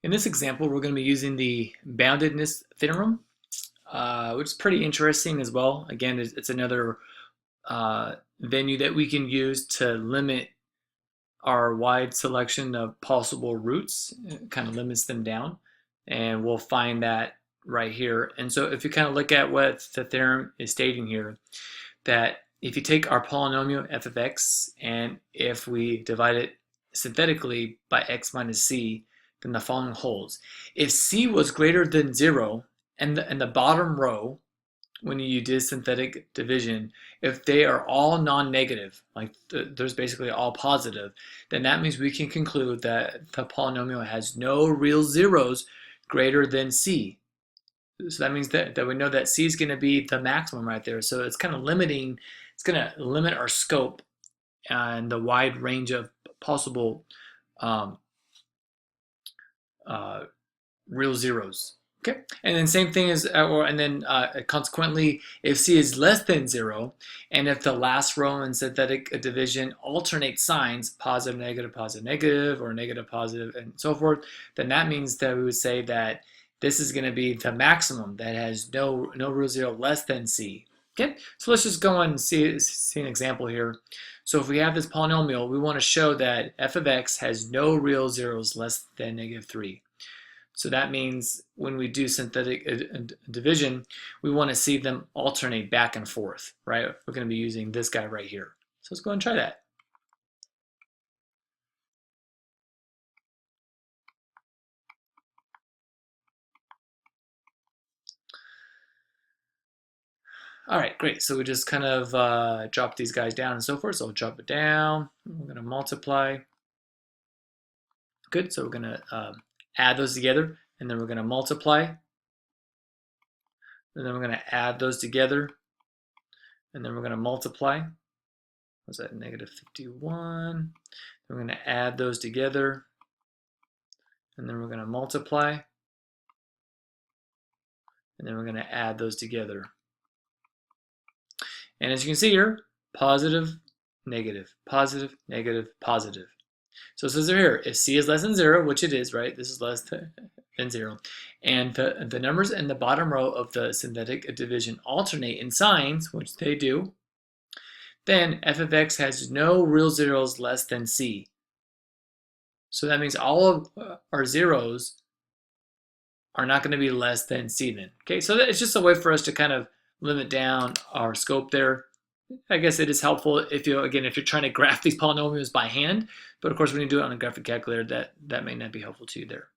In this example, we're going to be using the boundedness theorem, which is pretty interesting as well. Again, it's another venue that we can use to limit our wide selection of possible roots. It kind of limits them down, and we'll find that right here. And so if you kind of look at what the theorem is stating here, that if you take our polynomial f of x, and if we divide it synthetically by x minus c, then the following holds. If c was greater than 0, and the bottom row, when you do synthetic division, if they are all non-negative, like there's basically all positive, then that means we can conclude that the polynomial has no real zeros greater than c. So that means that we know that c is going to be the maximum right there. So it's kind of limiting, it's going to limit our scope and the wide range of possible real zeros. Okay, and then same thing as, consequently, if c is less than 0, and if the last row in synthetic division alternate signs, positive, negative, or negative, positive, and so forth, then that means that we would say that this is going to be the maximum that has no real zero less than c. Okay, so let's just go on and see an example here. So if we have this polynomial, we want to show that f of x has no real zeros less than -3. So that means when we do synthetic division, we want to see them alternate back and forth, right? We're going to be using this guy right here. So let's go and try that. All right, great. So we just kind of drop these guys down and so forth. So I'll drop it down. We're going to multiply. Good. So we're going to add those together, and then we're going to multiply. And then we're going to add those together, and then we're going to multiply. Was that -51? Then we're going to add those together, and then we're going to multiply, and then we're going to add those together. And as you can see here, positive, negative, positive, negative, positive. So it says here, if c is less than 0, which it is, right? This is less than 0. And the numbers in the bottom row of the synthetic division alternate in signs, which they do, then f of x has no real zeros less than c. So that means all of our zeros are not going to be less than c then. Okay, so it's just a way for us to kind of limit down our scope there. I guess it is helpful if you're trying to graph these polynomials by hand, but of course when you do it on a graphic calculator, that may not be helpful to you there.